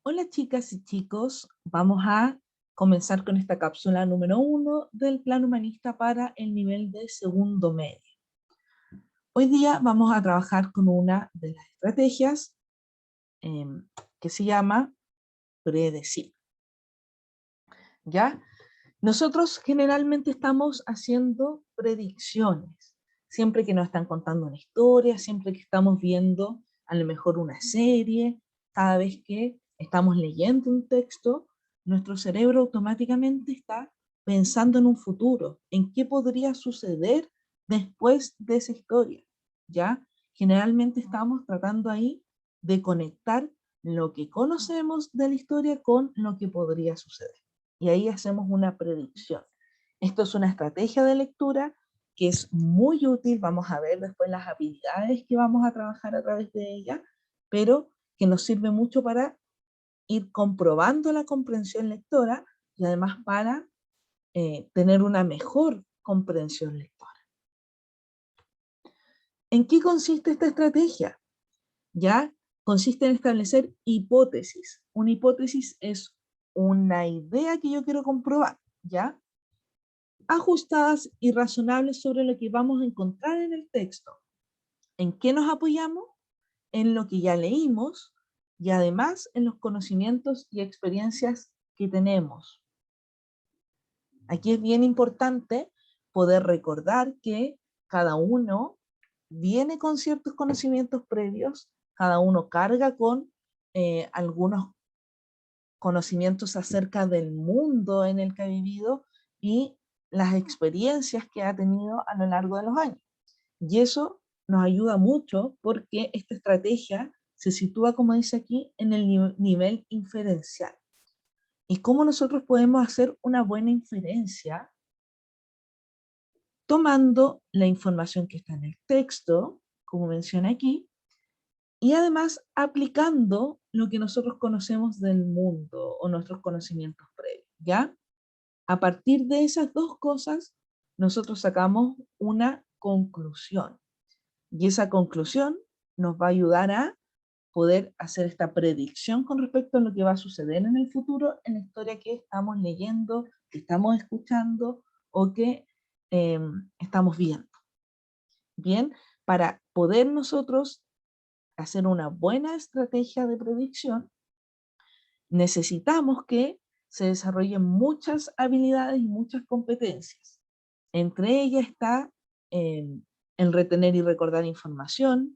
Hola chicas y chicos, vamos a comenzar con esta cápsula número 1 del Plan Humanista para el nivel de segundo medio. Hoy día vamos a trabajar con una de las estrategias eh, que se llama predecir. ¿Ya? Nosotros generalmente estamos haciendo predicciones, siempre que nos están contando una historia, siempre que estamos viendo a lo mejor una serie, cada vez que estamos leyendo un texto, nuestro cerebro automáticamente está pensando en un futuro, en qué podría suceder después de esa historia, ¿ya? Generalmente estamos tratando ahí de conectar lo que conocemos de la historia con lo que podría suceder. Y ahí hacemos una predicción. Esto es una estrategia de lectura que es muy útil, vamos a ver después las habilidades que vamos a trabajar a través de ella, pero que nos sirve mucho para ir comprobando la comprensión lectora y además para tener una mejor comprensión lectora. ¿En qué consiste esta estrategia? Ya consiste en establecer hipótesis. Una hipótesis es una idea que yo quiero comprobar, ¿ya? Ajustadas y razonables sobre lo que vamos a encontrar en el texto. ¿En qué nos apoyamos? En lo que ya leímos y además en los conocimientos y experiencias que tenemos. Aquí es bien importante poder recordar que cada uno viene con ciertos conocimientos previos, cada uno carga con algunos conocimientos acerca del mundo en el que ha vivido y las experiencias que ha tenido a lo largo de los años. Y eso nos ayuda mucho porque esta estrategia se sitúa, como dice aquí, en el nivel inferencial. ¿Y cómo nosotros podemos hacer una buena inferencia? Tomando la información que está en el texto, como menciona aquí, y además aplicando lo que nosotros conocemos del mundo o nuestros conocimientos previos, ¿ya? A partir de esas dos cosas, nosotros sacamos una conclusión. Y esa conclusión nos va a ayudar a poder hacer esta predicción con respecto a lo que va a suceder en el futuro en la historia que estamos leyendo, que estamos escuchando o que estamos viendo. Bien, para poder nosotros hacer una buena estrategia de predicción, necesitamos que se desarrollen muchas habilidades y muchas competencias. Entre ellas está el retener y recordar información,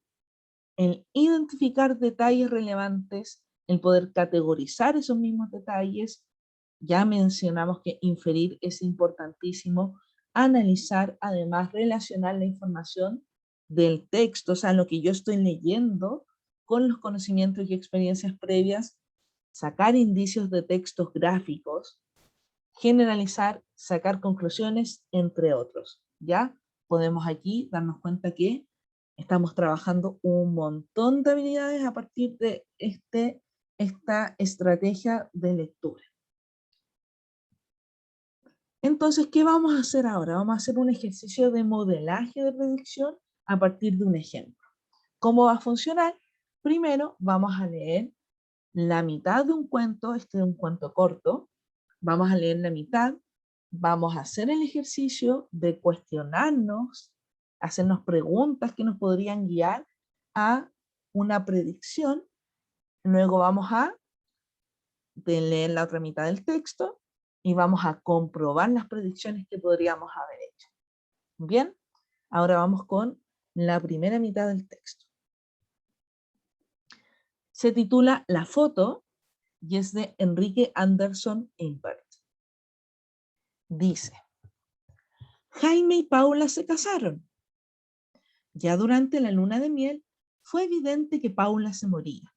el identificar detalles relevantes, el poder categorizar esos mismos detalles. Ya mencionamos que inferir es importantísimo, analizar, además relacionar la información del texto, o sea, lo que yo estoy leyendo con los conocimientos y experiencias previas, sacar indicios de textos gráficos, generalizar, sacar conclusiones, entre otros. ¿Ya? Podemos aquí darnos cuenta que estamos trabajando un montón de habilidades a partir de esta estrategia de lectura. Entonces, ¿qué vamos a hacer ahora? Vamos a hacer un ejercicio de modelaje de predicción a partir de un ejemplo. ¿Cómo va a funcionar? Primero, vamos a leer la mitad de un cuento, este es un cuento corto, vamos a leer la mitad, vamos a hacer el ejercicio de cuestionarnos, hacernos preguntas que nos podrían guiar a una predicción, luego vamos a leer la otra mitad del texto y vamos a comprobar las predicciones que podríamos haber hecho. Bien, ahora vamos con la primera mitad del texto. Se titula La foto y es de Enrique Anderson Imbert. Dice, Jaime y Paula se casaron. Ya durante la luna de miel fue evidente que Paula se moría.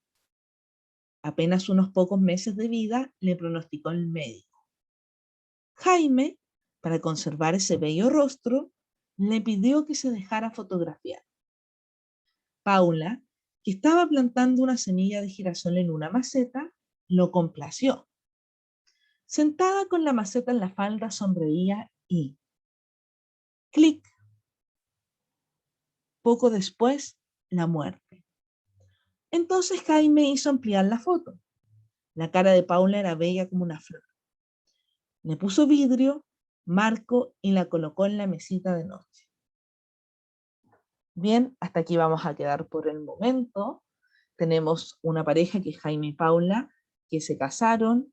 Apenas unos pocos meses de vida le pronosticó el médico. Jaime, para conservar ese bello rostro, le pidió que se dejara fotografiar. Paula, que estaba plantando una semilla de girasol en una maceta, lo complació. Sentada con la maceta en la falda, sonreía y clic. Poco después, la muerte. Entonces Jaime hizo ampliar la foto. La cara de Paula era bella como una flor. Le puso vidrio, marco y la colocó en la mesita de noche. Bien, hasta aquí vamos a quedar por el momento. Tenemos una pareja que es Jaime y Paula, que se casaron.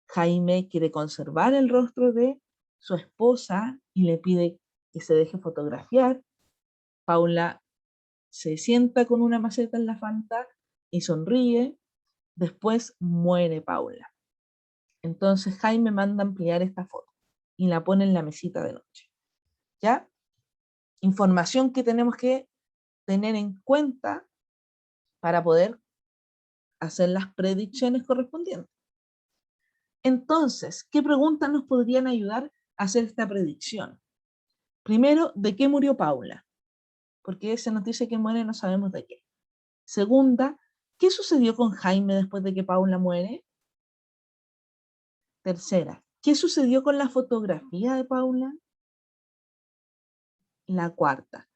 Jaime quiere conservar el rostro de su esposa y le pide que se deje fotografiar. Paula se sienta con una maceta en la falda y sonríe. Después muere Paula. Entonces Jaime manda ampliar esta foto y la pone en la mesita de noche. ¿Ya? Información que tenemos que tener en cuenta para poder hacer las predicciones correspondientes. Entonces, ¿qué preguntas nos podrían ayudar a hacer esta predicción? Primero, ¿de qué murió Paula? Porque se nos dice que muere, no sabemos de qué. Segunda, ¿qué sucedió con Jaime después de que Paula muere? Tercera, ¿qué sucedió con la fotografía de Paula? La cuarta,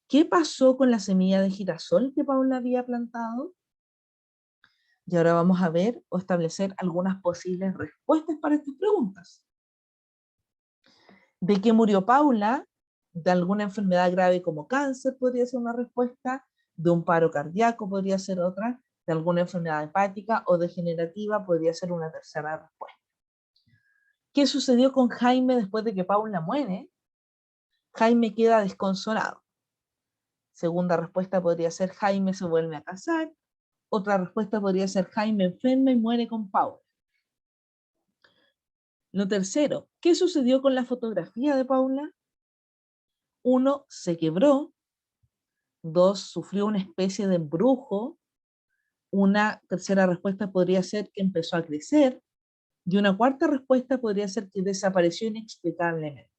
¿qué pasó con la semilla de girasol que Paula había plantado? Y ahora vamos a ver o establecer algunas posibles respuestas para estas preguntas. ¿De qué murió Paula? De alguna enfermedad grave como cáncer podría ser una respuesta, de un paro cardíaco podría ser otra, de alguna enfermedad hepática o degenerativa podría ser una tercera respuesta. ¿Qué sucedió con Jaime después de que Paula muere? Jaime queda desconsolado. Segunda respuesta podría ser Jaime se vuelve a casar. Otra respuesta podría ser Jaime enferma y muere con Paula. Lo tercero, ¿qué sucedió con la fotografía de Paula? 1, se quebró. 2, sufrió una especie de embrujo. Una tercera respuesta podría ser que empezó a crecer. Y una cuarta respuesta podría ser que desapareció inexplicablemente.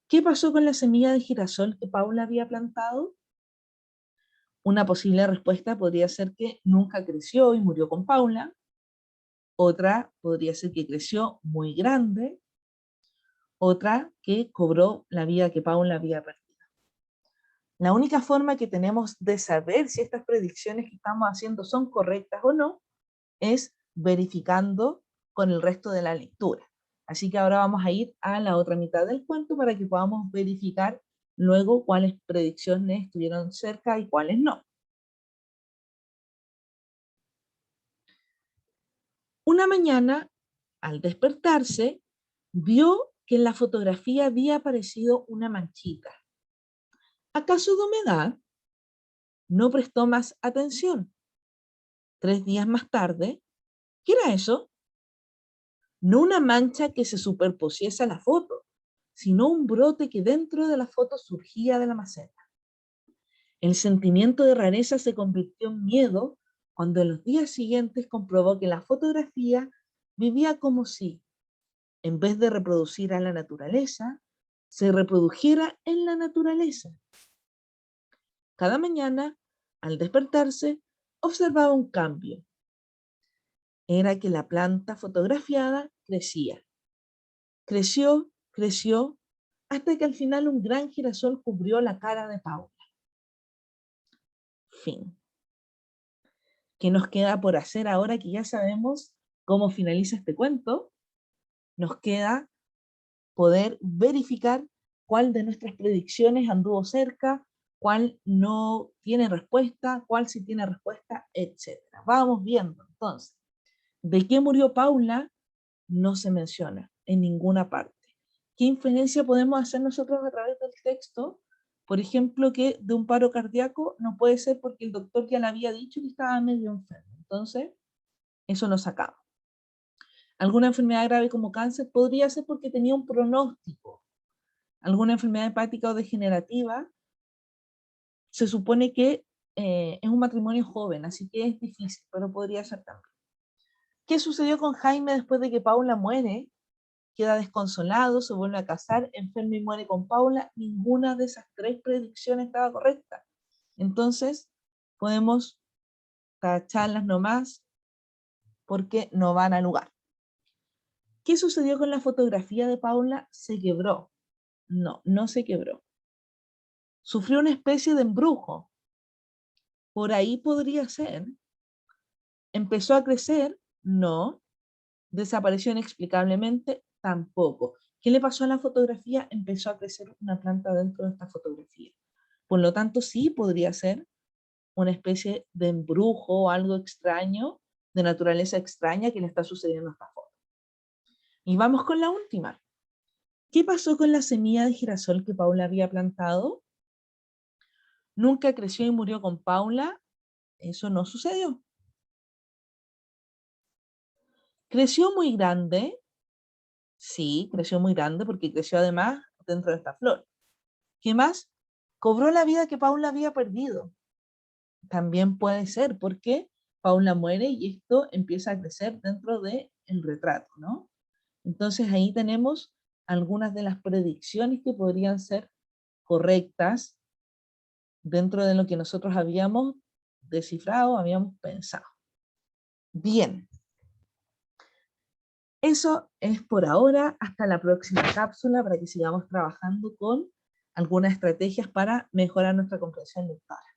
¿Qué pasó con la semilla de girasol que Paula había plantado? Una posible respuesta podría ser que nunca creció y murió con Paula. Otra podría ser que creció muy grande. Otra que cobró la vida que Paula había perdido. La única forma que tenemos de saber si estas predicciones que estamos haciendo son correctas o no es verificando con el resto de la lectura. Así que ahora vamos a ir a la otra mitad del cuento para que podamos verificar luego cuáles predicciones estuvieron cerca y cuáles no. Una mañana, al despertarse, vio que en la fotografía había aparecido una manchita. ¿Acaso de humedad? No prestó más atención. 3 días más tarde, ¿qué era eso? No una mancha que se superpusiese a la foto, sino un brote que dentro de la foto surgía de la maceta. El sentimiento de rareza se convirtió en miedo cuando en los días siguientes comprobó que la fotografía vivía como si, en vez de reproducir a la naturaleza, se reprodujera en la naturaleza. Cada mañana, al despertarse, observaba un cambio. Era que la planta fotografiada crecía. Creció, creció, hasta que al final un gran girasol cubrió la cara de Paula. Fin. ¿Qué nos queda por hacer ahora que ya sabemos cómo finaliza este cuento? Nos queda poder verificar cuál de nuestras predicciones anduvo cerca, cuál no tiene respuesta, cuál sí tiene respuesta, etc. Vamos viendo entonces. ¿De qué murió Paula? No se menciona en ninguna parte. ¿Qué inferencia podemos hacer nosotros a través del texto? Por ejemplo, que de un paro cardíaco no puede ser porque el doctor ya le había dicho que estaba medio enfermo. Entonces, eso lo sacamos. Alguna enfermedad grave como cáncer podría ser porque tenía un pronóstico. Alguna enfermedad hepática o degenerativa, se supone que es un matrimonio joven, así que es difícil, pero podría ser también. ¿Qué sucedió con Jaime después de que Paula muere? Queda desconsolado, se vuelve a casar, enferma y muere con Paula. Ninguna de esas 3 predicciones estaba correcta. Entonces, podemos tacharlas nomás porque no van al lugar. ¿Qué sucedió con la fotografía de Paula? Se quebró. No, no se quebró. Sufrió una especie de embrujo. Por ahí podría ser. ¿Empezó a crecer? No. ¿Desapareció inexplicablemente? Tampoco. ¿Qué le pasó a la fotografía? Empezó a crecer una planta dentro de esta fotografía. Por lo tanto, sí podría ser una especie de embrujo o algo extraño, de naturaleza extraña que le está sucediendo a esta foto. Y vamos con la última. ¿Qué pasó con la semilla de girasol que Paula había plantado? ¿Nunca creció y murió con Paula? Eso no sucedió. ¿Creció muy grande? Sí, creció muy grande porque creció además dentro de esta flor. ¿Qué más? ¿Cobró la vida que Paula había perdido? También puede ser porque Paula muere y esto empieza a crecer dentro del retrato, ¿no? Entonces ahí tenemos algunas de las predicciones que podrían ser correctas dentro de lo que nosotros habíamos descifrado, habíamos pensado. Bien, eso es por ahora. Hasta la próxima cápsula para que sigamos trabajando con algunas estrategias para mejorar nuestra comprensión lectora.